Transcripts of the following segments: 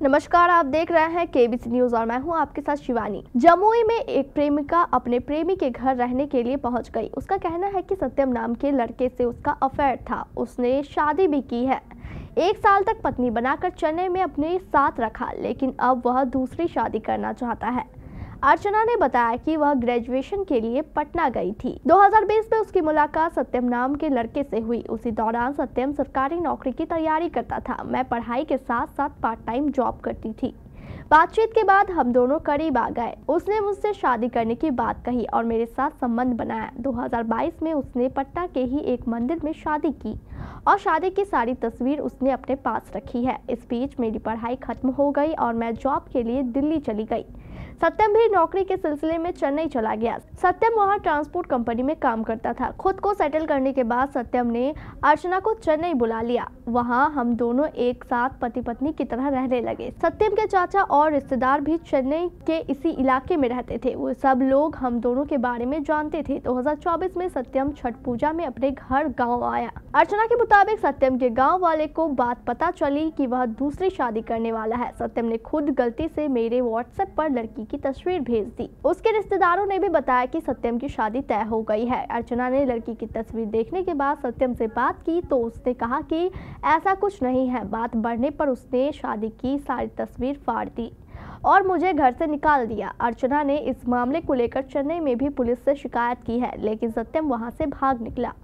नमस्कार, आप देख रहे हैं केबीसी न्यूज और मैं हूं आपके साथ शिवानी। जमुई में एक प्रेमिका अपने प्रेमी के घर रहने के लिए पहुंच गई। उसका कहना है कि सत्यम नाम के लड़के से उसका अफेयर था। उसने शादी भी की है। 1 साल तक पत्नी बनाकर चेन्नई में अपने साथ रखा, लेकिन अब वह दूसरी शादी करना चाहता है। अर्चना ने बताया कि वह ग्रेजुएशन के लिए पटना गई थी। 2020 में उसकी मुलाकात सत्यम नाम के लड़के से हुई। उसी दौरान सत्यम सरकारी नौकरी की तैयारी करता था। मैं पढ़ाई के साथ साथ पार्ट टाइम जॉब करती थी। बातचीत के बाद हम दोनों करीब आ गए। उसने मुझसे शादी करने की बात कही और मेरे साथ संबंध बनाया। 2022 में उसने पटना के ही एक मंदिर में शादी की और शादी की सारी तस्वीर उसने अपने पास रखी है। इस बीच मेरी पढ़ाई खत्म हो गई और मैं जॉब के लिए दिल्ली चली गई। सत्यम भी नौकरी के सिलसिले में चेन्नई चला गया। सत्यम वहां ट्रांसपोर्ट कंपनी में काम करता था। खुद को सेटल करने के बाद सत्यम ने अर्चना को चेन्नई बुला लिया। वहां हम दोनों एक साथ पति पत्नी की तरह रहने लगे। सत्यम के चाचा और रिश्तेदार भी चेन्नई के इसी इलाके में रहते थे। वो सब लोग हम दोनों के बारे में जानते थे। 2024 में सत्यम छठ पूजा में अपने घर गाँव आया। अर्चना के मुताबिक सत्यम के गाँव वाले को बात पता चली कि वह दूसरी शादी करने वाला है। सत्यम ने खुद गलती से मेरे व्हाट्सएप पर लड़की की तस्वीर भेज दी। उसके रिश्तेदारों ने भी बताया कि सत्यम की शादी तय हो गई है। अर्चना ने लड़की की तस्वीर देखने के बाद सत्यम से बात की तो उसने कहा कि ऐसा कुछ नहीं है। बात बढ़ने पर उसने शादी की सारी तस्वीर फाड़ दी और मुझे घर से निकाल दिया। अर्चना ने इस मामले को लेकर चेन्नई में भी पुलिस से शिकायत की है, लेकिन सत्यम वहां से भाग निकला।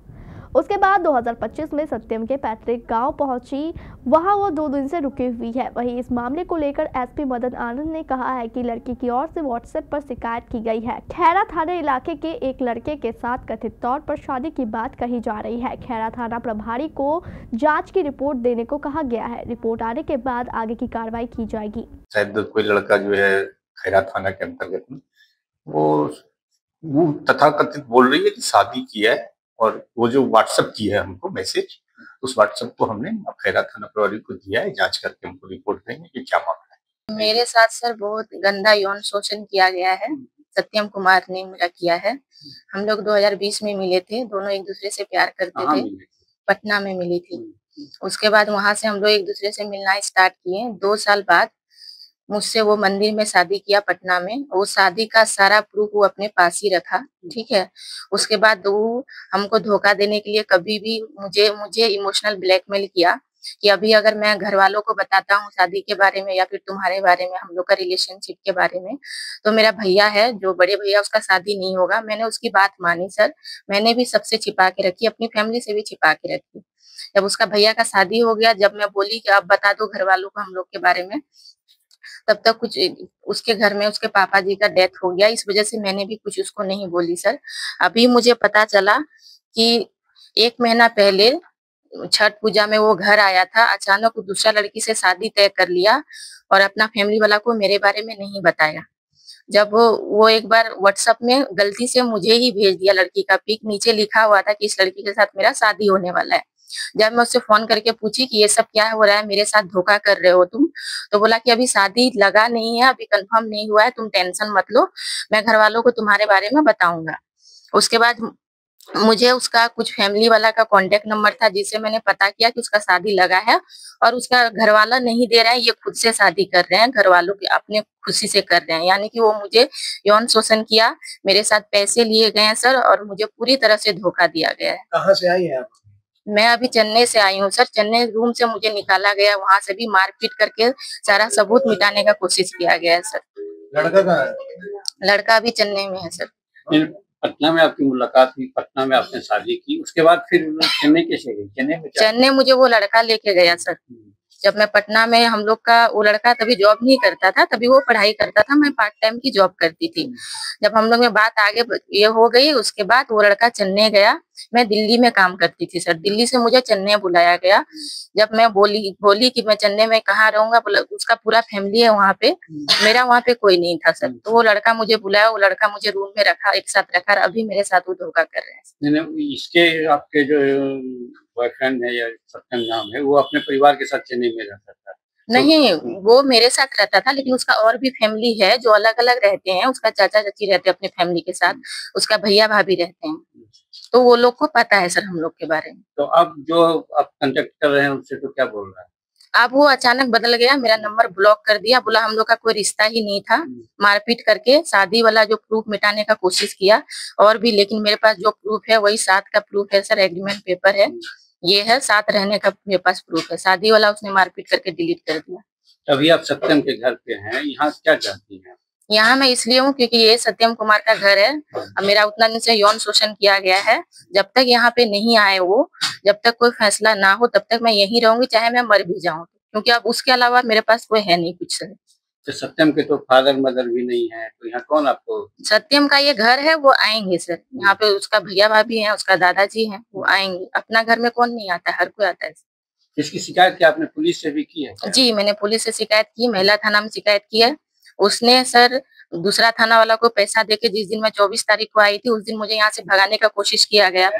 उसके बाद 2025 में सत्यम के पैतृक गांव पहुंची। वहां वो 2 दिन से रुकी हुई है। वहीं इस मामले को लेकर एसपी मदन आनंद ने कहा है कि लड़की की ओर से व्हाट्सएप पर शिकायत की गई है। खैरा थाना इलाके के एक लड़के के साथ कथित तौर पर शादी की बात कही जा रही है। खैरा थाना प्रभारी को जांच की रिपोर्ट देने को कहा गया है। रिपोर्ट आने के बाद आगे की कार्रवाई की जाएगी। शायद कोई लड़का जो है खैरा थाना के अंतर्गत में वो तथाकथित बोल रही है कि शादी किया है, और वो जो व्हाट्सएप की है हमको मैसेज, उस व्हाट्सएप को हमने खैरा थाना प्रभारी को दिया है। जांच करके हमको रिपोर्ट देंगे कि क्या मामला है। मेरे साथ सर बहुत गंदा यौन शोषण किया गया है। सत्यम कुमार ने मेरा किया है। हम लोग 2020 में मिले थे। दोनों एक दूसरे से प्यार करते थे। पटना में मिली थी। उसके बाद वहां से हम लोग एक दूसरे से मिलना स्टार्ट किए। 2 साल बाद मुझसे वो मंदिर में शादी किया पटना में। वो शादी का सारा प्रूफ वो अपने पास ही रखा। ठीक है। उसके बाद वो हमको धोखा देने के लिए कभी भी मुझे इमोशनल ब्लैकमेल किया कि अभी अगर मैं घर वालों को बताता हूँ शादी के बारे में या फिर तुम्हारे बारे में, हम लोग का रिलेशनशिप के बारे में, तो मेरा भैया है जो बड़े भैया, उसका शादी नहीं होगा। मैंने उसकी बात मानी सर। मैंने भी सबसे छिपा के रखी, अपनी फैमिली से भी छिपा के रखी। जब उसका भैया का शादी हो गया, जब मैं बोली कि अब बता दो घर वालों को हम लोग के बारे में, तब तक कुछ उसके घर में उसके पापा जी का डेथ हो गया। इस वजह से मैंने भी कुछ उसको नहीं बोली सर। अभी मुझे पता चला कि 1 महीना पहले छठ पूजा में वो घर आया था। अचानक वो दूसरा लड़की से शादी तय कर लिया और अपना फैमिली वाला को मेरे बारे में नहीं बताया। जब वो एक बार व्हाट्सएप में गलती से मुझे ही भेज दिया लड़की का पिक। नीचे लिखा हुआ था कि इस लड़की के साथ मेरा शादी होने वाला है। जब मैं उससे फोन करके पूछी कि ये सब क्या हो रहा है, मेरे साथ धोखा कर रहे हो तुम, तो बोला कि अभी शादी लगा नहीं है, अभी कंफर्म नहीं हुआ है, तुम टेंशन मत लो, मैं घर वालों को तुम्हारे बारे में बताऊंगा। उसके बाद मुझे उसका कुछ फैमिली वाला का कांटेक्ट नंबर था, जिससे मैंने पता किया कि उसका शादी लगा है और उसका घर वाला नहीं दे रहा है, ये खुद से शादी कर रहे हैं, घर वालों की अपने खुशी से कर रहे हैं। यानी कि वो मुझे यौन शोषण किया, मेरे साथ पैसे लिए गए हैं सर, और मुझे पूरी तरह से धोखा दिया गया है। कहाँ से आई है आप? मैं अभी चेन्नई से आई हूँ सर। चेन्नई रूम से मुझे निकाला गया, वहां से भी मारपीट करके सारा सबूत मिटाने का कोशिश किया गया है सर। लड़का कहाँ है? लड़का अभी चेन्नई में है सर। पटना में आपकी मुलाकात हुई, पटना में आपने शादी की, उसके बाद फिर चेन्नई कैसे गई? चेन्नई में चेन्नई मुझे वो लड़का लेके गया सर। जब मैं पटना में, हम लोग का वो लड़का तभी जॉब नहीं करता था, तभी वो पढ़ाई करता था, मैं पार्ट टाइम की जॉब करती थी। जब हम लोग में बात आगे ये हो गई, उसके बाद वो लड़का चेन्नई गया। मैं दिल्ली में काम करती थी सर। दिल्ली से मुझे चेन्नई बुलाया गया। जब मैं बोली कि मैं चेन्नई में कहाँ रहूंगा, उसका पूरा फैमिली है वहाँ पे, मेरा वहाँ पे कोई नहीं था सर। तो वो लड़का मुझे बुलाया, वो लड़का मुझे रूम में रखा, एक साथ रखा, अभी मेरे साथ वो धोखा कर रहे हैं। इसके आपके जो बॉयफ्रेंड है या सत्यम नाम है, वो अपने परिवार के साथ चेन्नई में रहता था? नहीं, वो मेरे साथ रहता था, लेकिन उसका और भी फैमिली है जो अलग अलग रहते हैं। उसका चाचा चाची रहते हैं अपने फैमिली के साथ, उसका भैया भाभी रहते हैं, तो वो लोग को पता है सर हम लोग के बारे में। तो अब जो आप कांटेक्ट कर रहे हैं उससे, तो क्या बोल रहा है? अब वो अचानक बदल गया, मेरा नंबर ब्लॉक कर दिया, बोला हम लोग का कोई रिश्ता ही नहीं था। मारपीट करके शादी वाला जो प्रूफ मिटाने का कोशिश किया और भी, लेकिन मेरे पास जो प्रूफ है वही साथ का प्रूफ है सर, एग्रीमेंट पेपर है, ये है, साथ रहने का मेरे पास प्रूफ है। शादी वाला उसने मारपीट करके डिलीट कर दिया। अभी आप सत्यम के घर पे हैं, यहाँ क्या चाहती हैं? यहाँ मैं इसलिए हूँ क्योंकि ये सत्यम कुमार का घर है। अब मेरा उतना दिन से यौन शोषण किया गया है। जब तक यहाँ पे नहीं आए वो, जब तक कोई फैसला ना हो, तब तक मैं यहीं रहूंगी, चाहे मैं मर भी जाऊं, क्योंकि अब उसके अलावा मेरे पास कोई है नहीं कुछ सर। तो सत्यम के तो फादर मदर भी नहीं है, तो यहाँ कौन आपको? सत्यम का ये घर है, वो आएंगे सर। यहाँ पे उसका भैया भाभी है, उसका दादाजी है, वो आएंगे। अपना घर में कौन नहीं आता है, हर कोई आता है। इसकी शिकायत क्या आपने पुलिस से भी की है क्या? जी, मैंने पुलिस से शिकायत की, महिला थाना में शिकायत की है। उसने सर दूसरा थाना वाला को पैसा देके, जिस दिन मैं 24 तारीख को आई थी, उस दिन मुझे यहाँ से भगाने का कोशिश किया गया।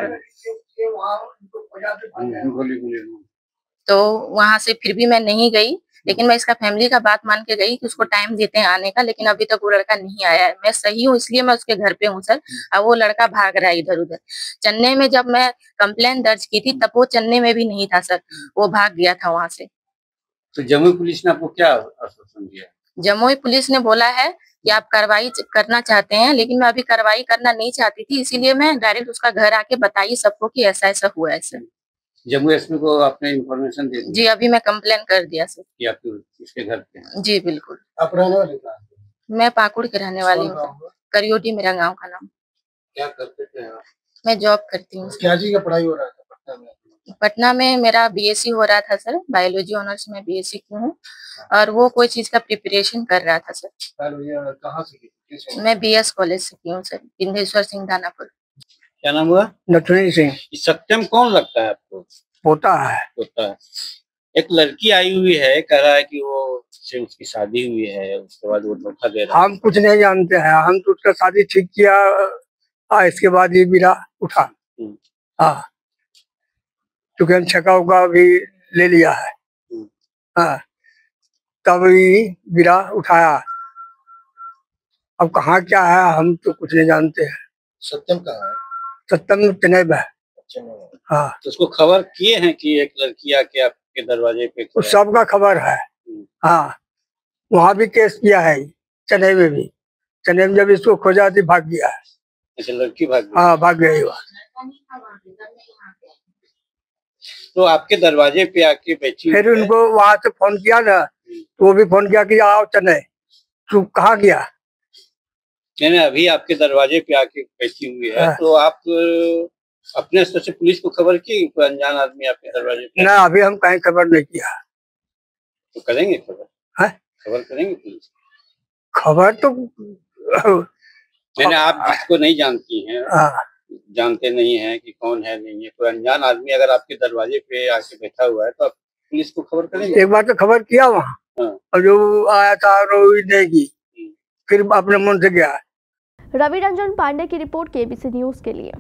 तो वहां से फिर भी मैं नहीं गई, लेकिन मैं इसका फैमिली का बात मान के गई कि उसको टाइम देते हैं आने का, लेकिन अभी तक वो लड़का नहीं आया है। मैं सही हूँ इसलिए मैं उसके घर पे हूँ सर। अब वो लड़का भाग रहा है इधर उधर। चेन्नई में जब मैं कंप्लेन दर्ज की थी, तब वो चेन्नई में भी नहीं था सर, वो भाग गया था वहां से। तो जमुई पुलिस ने आपको क्या आश्वासन दिया? जमुई पुलिस ने बोला है कि आप कार्रवाई करना चाहते हैं, लेकिन मैं अभी कार्रवाई करना नहीं चाहती थी, इसीलिए मैं डायरेक्ट उसका घर आके बताई सबको कि ऐसा ऐसा हुआ है सर। जम्मू एसपी को आपने इंफॉर्मेशन दे दी? जी, अभी मैं कंप्लेन कर दिया सर कि आप इसके घर पे हैं? जी बिल्कुल। आप रहने वाले कहाँ हैं? मैं पाकुड़ के रहने वाली हूँ, करियोटी मेरा गांव का नाम। क्या करते थे आप? मैं जॉब करती हूँ। क्या चीज का पढ़ाई हो रहा था पटना में? पटना में मेरा बीएससी हो रहा था सर, बायोलॉजी ऑनर्स में बीएससी की हूँ, और वो कोई चीज का प्रिपरेशन कर रहा था सर। कहाँ से की? मैं बीएस कॉलेज से की हूँ सर, विंध्येश्वर सिंह दानापुर। क्या नाम हुआ? नथुनी सिंह। सत्यम कौन लगता है आपको? होता है। होता है। एक लड़की आई हुई है, कह रहा है कि वो से उसकी शादी हुई है, उसके बाद वो धोखा दे रहा है। हम कुछ नहीं जानते हैं, हम तो उसका शादी ठीक किया, इसके बाद ये बिरा उठा। हाँ, चूंकि हम छक्का उका भी ले लिया है। हाँ, तब ये बिरा उठाया। अब कहाँ क्या है हम तो कुछ नहीं जानते हैं। सत्यम कहाँ है? सत्यम चेन्नई में। हाँ, तो उसको खबर किए हैं कि एक लड़की आके आपके दरवाजे पे? उस सबका खबर है। हाँ, वहाँ भी केस किया है, चेन्नई में भी। चेन्नई में जब इसको खोजा थी भाग गया है। अच्छा, लड़की भाग गई? हाँ, भाग गई वह। तो आपके दरवाजे पे आके बैठी? फिर उनको वहां से फोन किया ना, तो वो भी फोन किया कि आओ चेन्नई। तू कहाँ गया? नहीं, अभी आपके दरवाजे पे आके बैठी हुई है। तो आप अपने स्तर से पुलिस को खबर की? कोई अनजान आदमी आपके दरवाजे पे? ना, अभी हम कहीं खबर नहीं किया। तो करेंगे खबर? है? खबर करेंगे पुलिस? खबर तो मैंने, आप जिसको नहीं जानती हैं, हाँ, जानते नहीं हैं कि कौन है नहीं है, कोई अनजान आदमी अगर आपके दरवाजे पे आके बैठा हुआ है, तो आप पुलिस को खबर करेंगे? एक बार तो खबर किया वहाँ। हाँ। और जो आया था रोई नहीं की, फिर अपने मन से गया। रवि रंजन पांडे की रिपोर्ट केबीसी न्यूज के लिए।